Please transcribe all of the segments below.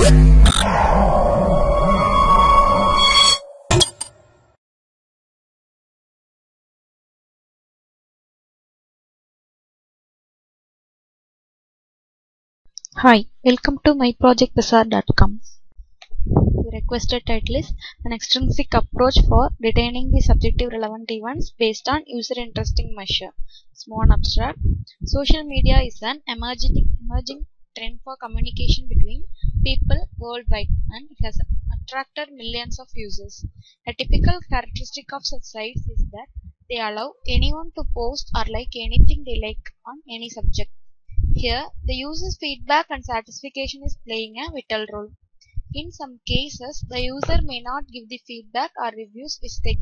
Hi, welcome to myprojectbazaar.com. The requested title is an extrinsic approach for detaining the subjective relevant events based on user interesting measure. Small abstract. Social media is an emerging trend for communication between people worldwide and it has attracted millions of users. A typical characteristic of such sites is that they allow anyone to post or like anything they like on any subject. Here, the user's feedback and satisfaction is playing a vital role. In some cases, the user may not give the feedback or reviews which they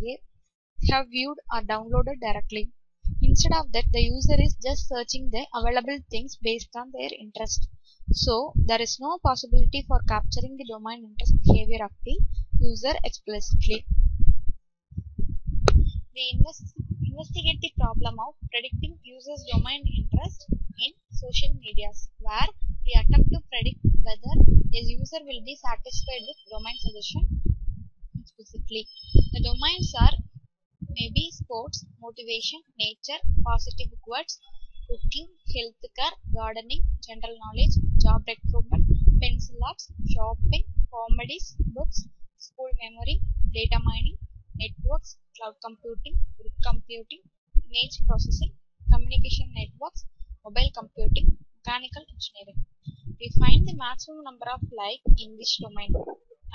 have viewed or downloaded directly. Instead of that, the user is just searching the available things based on their interest. So, there is no possibility for capturing the domain interest behavior of the user explicitly. We investigate the problem of predicting users' domain interest in social medias, where we attempt to predict whether a user will be satisfied with domain suggestion explicitly. The domains are maybe sports, motivation, nature, positive words, cooking, healthcare, gardening, general knowledge, job recruitment, pencil arts, shopping, comedies, books, school memory, data mining, networks, cloud computing, group computing, image processing, communication networks, mobile computing, mechanical engineering. We find the maximum number of likes in which domain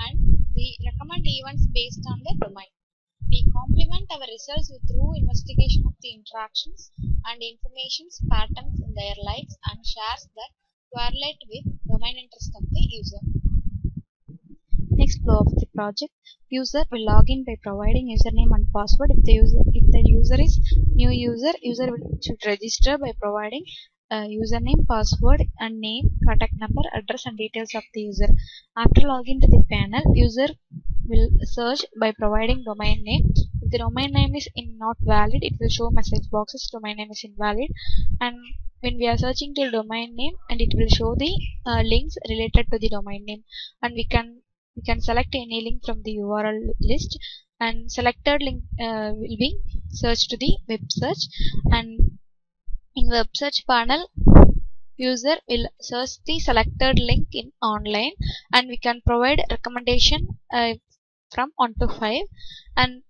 and we recommend events based on the domain. We complement our results with thorough investigation of the interactions and information's patterns in their likes and shares that correlate with domain interest of the user. Next flow of the project, user will log in by providing username and password. If the user is new user should register by providing username, password and name, contact number, address and details of the user. After login to the panel, user will search by providing domain name. If the domain name is not valid, it will show message boxes domain name is invalid, and when we are searching till domain name, and it will show the links related to the domain name, and we can select any link from the URL list, and selected link will be searched to the web search, and in web search panel user will search the selected link in online, and we can provide recommendation from 1 to 5, and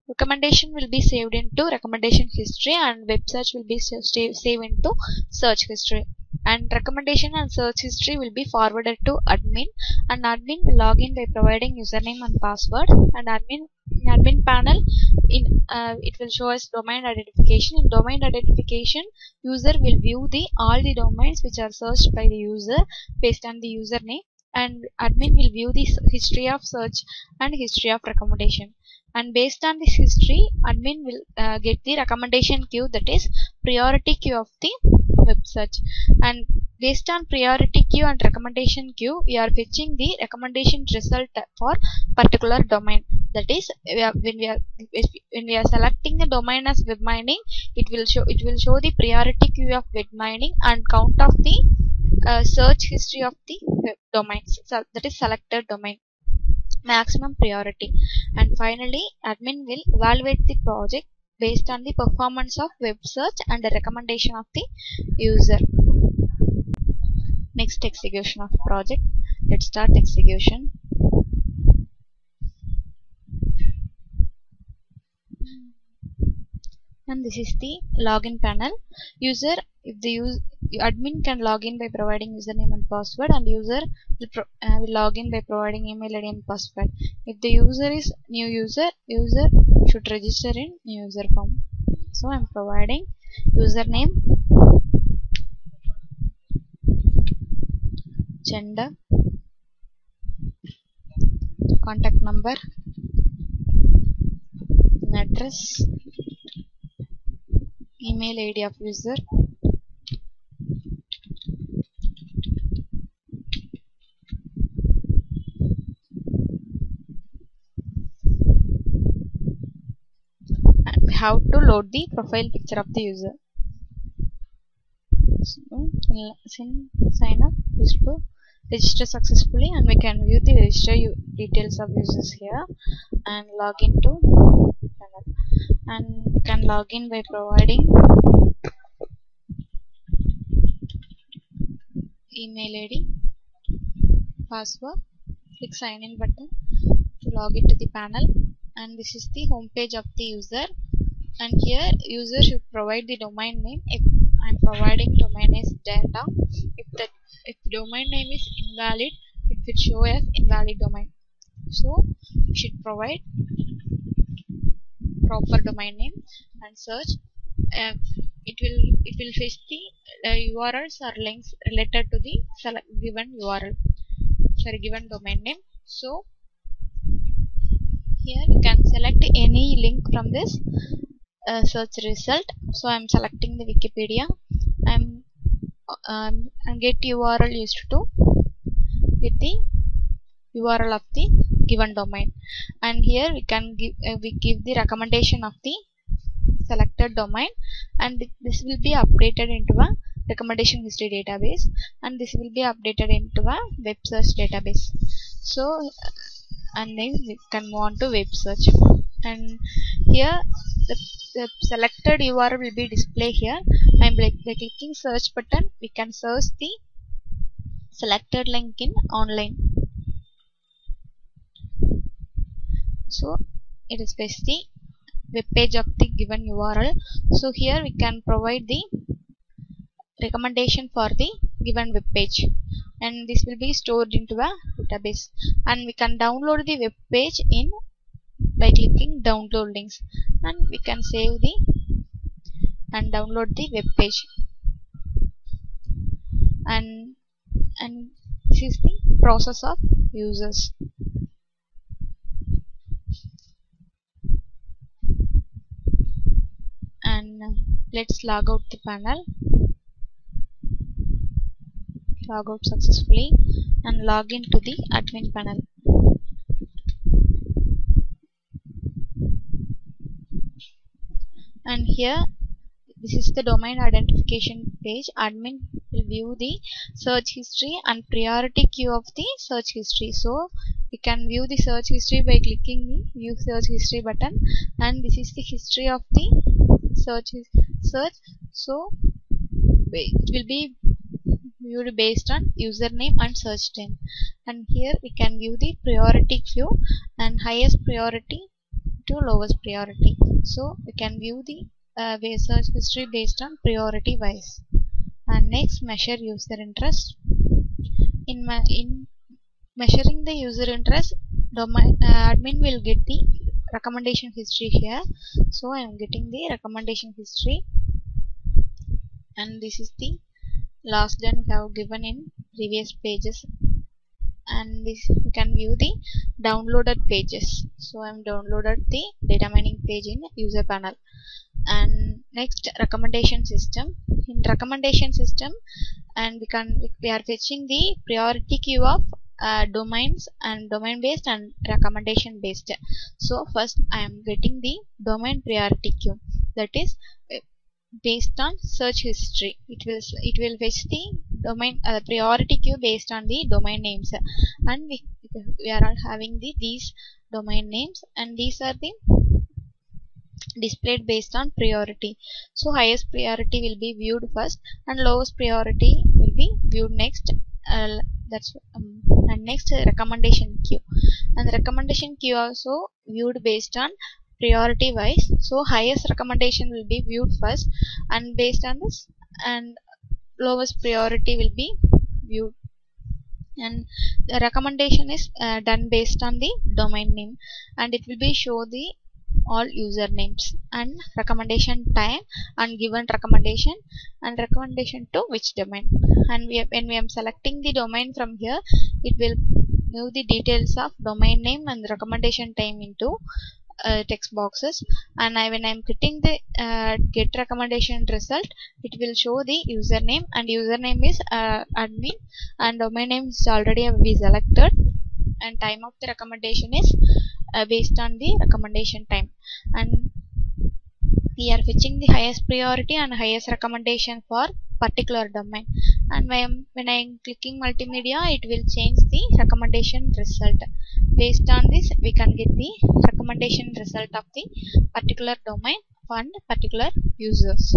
recommendation will be saved into recommendation history and web search will be saved into search history, and recommendation and search history will be forwarded to admin, and admin will log in by providing username and password, and admin panel it will show us domain identification. In domain identification, user will view all the domains which are searched by the user based on the username, and admin will view the history of search and history of recommendation, and based on this history admin will get the recommendation queue, that is priority queue of the web search, and based on priority queue and recommendation queue we are fetching the recommendation result for particular domain. That is, when we are selecting the domain as web mining, it will show the priority queue of web mining and count of the search history of the web domains, so that is selected domain maximum priority. And finally admin will evaluate the project based on the performance of web search and the recommendation of the user. Next execution of project. Let's start execution. And this is the login panel. Admin can log in by providing username and password, and user will log in by providing email ID and password. If the user is new user should register in new user form. So I am providing username, gender, contact number, address, email ID of user, and how to load the profile picture of the user. So, sign up is to register successfully, and we can view the register details of users here and log into panel, and can log in by providing email ID, password, click sign in button to log into the panel. And this is the home page of the user, and here user should provide the domain name. If I am providing domain as data, if the domain name is invalid, it will show as invalid domain. So we should provide proper domain name and search. It will fetch the URLs or links related to the given URL, given domain name. So here you can select any link from this search result. So I am selecting the Wikipedia. And get URL used to get the URL of the given domain, and here we can give the recommendation of the selected domain, and this will be updated into a recommendation history database, and this will be updated into a web search database. So and then we can move on to web search, and here the selected URL will be displayed here. And by clicking search button, we can search the selected link in online. So it is basically web page of the given URL. So here we can provide the recommendation for the given web page, and this will be stored into a database, and we can download the web page by clicking download links, and we can save and download the web page, and this is the process of users. And let's log out the panel, log out successfully, and log into the admin panel. And here this is the domain identification page. Admin will view the search history and priority queue of the search history. So we can view the search history by clicking the view search history button, and this is the history of the search. So it will be viewed based on username and search term, and here we can view the priority queue and highest priority to lowest priority. So we can view the search history based on priority wise. And next, measure user interest. In measuring the user interest, admin will get the recommendation history here. So I am getting the recommendation history, and this is the last done we have given in previous pages, and this we can view the downloaded pages. So I am downloaded the data mining page in user panel. And next, recommendation system. In recommendation system, and we are fetching the priority queue of domains and domain based and recommendation based. So first I am getting the domain priority queue, that is based on search history. It will fetch the domain priority queue based on the domain names, and we are all having these domain names, and these are the displayed based on priority. So highest priority will be viewed first, and lowest priority will be viewed next. And next, recommendation queue, and the recommendation queue also viewed based on priority wise. So highest recommendation will be viewed first, and based on this, and lowest priority will be viewed. And the recommendation is done based on the domain name, and it will be show the all usernames and recommendation time and given recommendation and recommendation to which domain. And when we are selecting the domain from here, it will give the details of domain name and recommendation time into text boxes. And when I am clicking the get recommendation result, it will show the username, and username is admin, and domain name is already we selected, and time of the recommendation is based on the recommendation time. And we are fetching the highest priority and highest recommendation for particular domain. And when I am clicking multimedia, it will change the recommendation result. Based on this, we can get the recommendation result of the particular domain and particular users.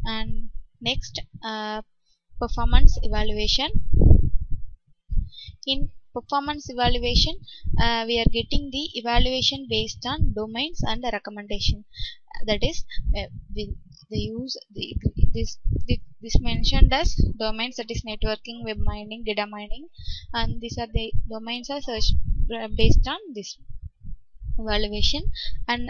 And next, performance evaluation. In performance evaluation, we are getting the evaluation based on domains and recommendation. That is, they use this mentioned as domains, that is networking, web mining, data mining, and these are the domains are searched based on this evaluation, and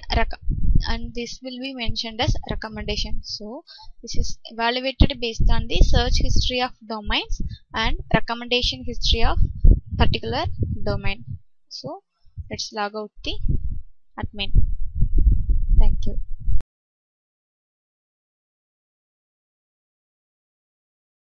this will be mentioned as recommendation. So this is evaluated based on the search history of domains and recommendation history of particular domain. So let's log out the admin.